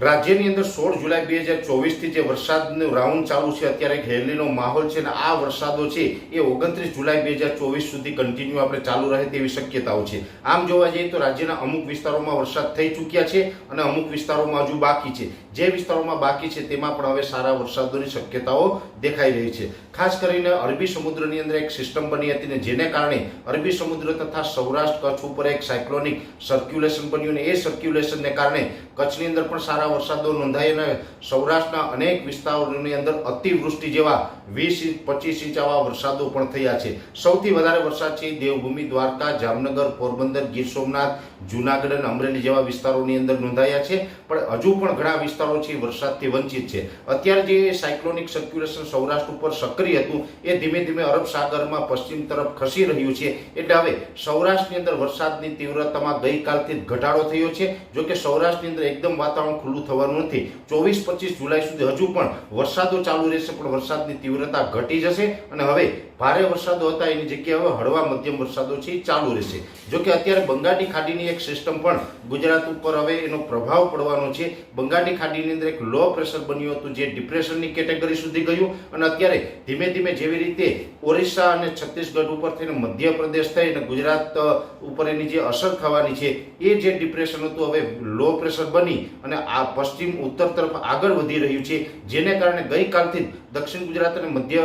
રાજ્યની અંદર 16 જુલાઈ 2024 થી જે વરસાદનું રાઉન્ડ ચાલુ છે, અત્યારે એક હેલીનો માહોલ છે અને આ વરસાદો છે એ 29 જુલાઈ 2024 સુધી કન્ટિન્યુ આપણે ચાલુ રહે તેવી શક્યતાઓ છે। આમ જોવા જઈએ તો રાજ્યના અમુક વિસ્તારોમાં વરસાદ થઈ ચૂક્યા છે અને અમુક વિસ્તારોમાં હજુ બાકી છે। જે વિસ્તારોમાં બાકી છે તેમાં પણ હવે સારા વરસાદોની શક્યતાઓ દેખાઈ રહી છે। ખાસ કરીને અરબી સમુદ્રની અંદર એક સિસ્ટમ બની હતી ને જેને કારણે અરબી સમુદ્ર તથા સૌરાષ્ટ્ર કચ્છ ઉપર એક સાયક્લોનિક સર્ક્યુલેશન બન્યું અને એ સર્ક્યુલેશનને કારણે કચ્છની અંદર પણ સારા વરસાદો નોંધાઈ અને સૌરાષ્ટ્રના અનેક વિસ્તારોની અંદર અતિવૃષ્ટિ જેવા 20 ઇંચ 25 ઇંચ આવા વરસાદો પણ થયા છે। સૌથી વધારે વરસાદ છે દેવભૂમિ, દ્વારકા, જામનગર, પોરબંદર, ગીર સોમનાથ, જૂનાગઢ અને અમરેલી જેવા વિસ્તારોની અંદર નોંધાયા છે, પણ હજુ પણ ઘણા વિસ્તારો છે વરસાદથી વંચિત છે। અત્યારે જે સાયક્લોનિક સર્ક્યુલેશન સૌરાષ્ટ્ર ઉપર સક્રિય હતું એ ધીમે ધીમે અરબ સાગરમાં પશ્ચિમ તરફ ખસી રહ્યું છે, એટલે હવે સૌરાષ્ટ્રની અંદર વરસાદની તીવ્રતામાં ગઈકાલથી ઘટાડો થયો છે। જો કે સૌરાષ્ટ્રની અંદર એકદમ વાતાવરણ ખુલ્લું થવાનું નથી। 24-25 જુલાઈ સુધી હજુ પણ વરસાદો ચાલુ રહેશે, પણ વરસાદની તીવ્રતા ઘટી જશે અને હવે ભારે વરસાદો હતા એની જગ્યાએ હવે હળવા મધ્યમ વરસાદો છે એ ચાલુ રહેશે। જો કે અત્યારે બંગાળની ખાડીની એક સિસ્ટમ પણ ગુજરાત ઉપર હવે એનો પ્રભાવ પડવાનો છે। બંગાળની ખાડીની અંદર એક લો પ્રેશર બન્યું હતું જે ડિપ્રેશનની કેટેગરી સુધી ગયું અને અત્યારે ધીમે ધીમે જેવી રીતે ઓરિસ્સા અને છત્તીસગઢ ઉપર થઈને મધ્યપ્રદેશ થઈ અને ગુજરાત ઉપર એની જે અસર થવાની છે એ જે ડિપ્રેશન હતું હવે લો પ્રેશર બની અને આ પશ્ચિમ ઉત્તર તરફ આગળ વધી રહ્યું છે, જેને કારણે ગઈકાલથી દક્ષિણ ગુજરાત અને મધ્ય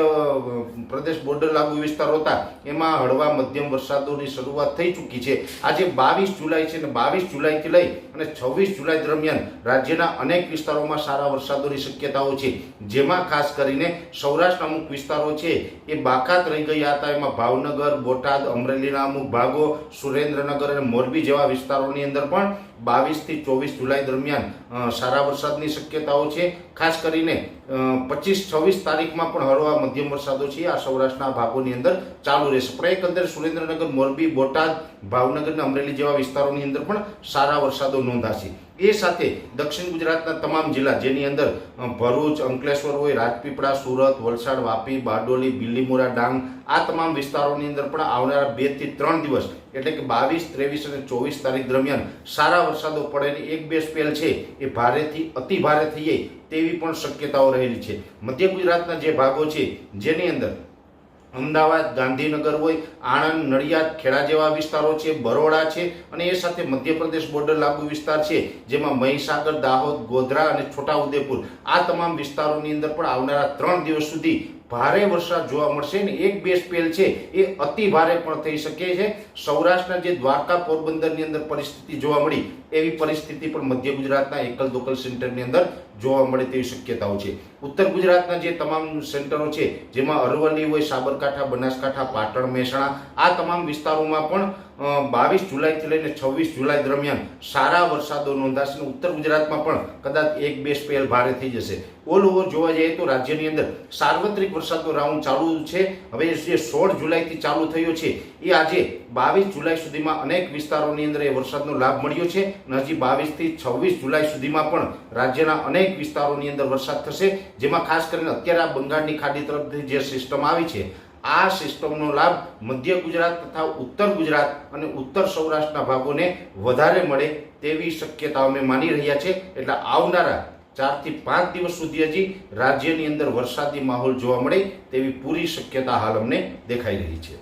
પ્રદેશ બોર્ડર લાગુ વિસ્તારો હતા એમાં હળવા મધ્યમ વરસાદોની શરૂઆત થઈ ચૂકી છે। આજે 22 જુલાઈ છે અને 22 જુલાઈથી લઈ અને 26 જુલાઈ દરમિયાન રાજ્યના અનેક વિસ્તારોમાં સારા વરસાદોની શક્યતાઓ છે, જેમાં ખાસ કરીને સૌરાષ્ટ્રના અમુક વિસ્તારો છે એ બાકાત રહી ગયા હતા। એમાં ભાવનગર, બોટાદ, અમરેલીના અમુક ભાગો, સુરેન્દ્રનગર અને મોરબી જેવા વિસ્તારોની અંદર પણ 22 થી 24 જુલાઈ દરમિયાન સારા વરસાદની શક્યતાઓ છે। ખાસ કરીને 25-26 તારીખમાં પણ હળવા મધ્યમ વરસાદો છે આ સૌરાષ્ટ્રના ભાગોની અંદર ચાલુ રહેશે, પણ એકંદરે સુરેન્દ્રનગર, મોરબી, બોટાદ, ભાવનગર અને અમરેલી જેવા વિસ્તારોની અંદર પણ સારા વરસાદો નોંધાશે। એ સાથે દક્ષિણ ગુજરાતના તમામ જિલ્લા જેની અંદર ભરૂચ, અંકલેશ્વર હોય, રાજપીપળા, સુરત, વલસાડ, વાપી, બારડોલી, બિલીમોરા, ડાંગ આ તમામ વિસ્તારોની અંદર પણ આવનારા 2 થી 3 દિવસ એટલે કે 22, 23 અને 24 તારીખ દરમિયાન સારા વરસાદો પડે એક બે સ્પેલ છે એ ભારેથી અતિ ભારે થઈ જાય તેવી પણ શક્યતાઓ રહેલી છે। મધ્ય ગુજરાતના જે ભાગો છે જેની અંદર અમદાવાદ, ગાંધીનગર હોય, આણંદ, નડિયાદ, ખેડા જેવા વિસ્તારો છે, બરોડા છે અને એ સાથે મધ્યપ્રદેશ બોર્ડર લાગુ વિસ્તાર છે જેમાં મહીસાગર, દાહોદ, ગોધરા અને છોટાઉદેપુર આ તમામ વિસ્તારોની અંદર પણ આવનારા 3 દિવસ સુધી ભારે વરસાદ જોવા મળશે ને એક બે સ્પેલ છે એ અતિ ભારે પણ થઈ શકે છે। સૌરાષ્ટ્રના જે દ્વારકા, પોરબંદરની અંદર પરિસ્થિતિ જોવા મળી એવી પરિસ્થિતિ પણ મધ્ય ગુજરાતના એકલ દોકલ સેન્ટરની અંદર જોવા મળે તેવી શક્યતાઓ છે। ઉત્તર ગુજરાતના જે તમામ સેન્ટરો છે જેમાં અરવલ્લી હોય, સાબરકાંઠા, બનાસકાંઠા, પાટણ, મહેસાણા આ તમામ વિસ્તારોમાં પણ 22 જુલાઈથી લઈને 26 જુલાઈ દરમિયાન સારા વરસાદો નોંધાશે। ઉત્તર ગુજરાતમાં પણ કદાચ એક બે સ્પેલ ભારે થઈ જશે। ઓલ ઓવર જોવા જઈએ તો રાજ્યની અંદર સાર્વત્રિક વરસાદનો રાઉન્ડ ચાલુ છે। હવે જે 16 જુલાઈથી ચાલુ થયો છે એ આજે 22 જુલાઈ સુધીમાં અનેક વિસ્તારોની અંદર એ વરસાદનો લાભ મળ્યો છે અને હજી 22 થી 26 જુલાઈ સુધીમાં પણ રાજ્યના અનેક વિસ્તારોની અંદર વરસાદ થશે, જેમાં ખાસ કરીને અત્યારે આ બંગાળની ખાડી તરફથી જે સિસ્ટમ આવી છે આ સિસ્ટમનો લાભ મધ્ય ગુજરાત તથા ઉત્તર ગુજરાત અને ઉત્તર સૌરાષ્ટ્રના ભાગોને વધારે મળે તેવી શક્યતા અમે માની રહ્યા છે। એટલે આવનારા 4 થી 5 દિવસ સુધી હજી રાજ્યની અંદર વરસાદી માહોલ જોવા મળે તેવી પૂરી શક્યતા હાલ અમને દેખાઈ રહી છે।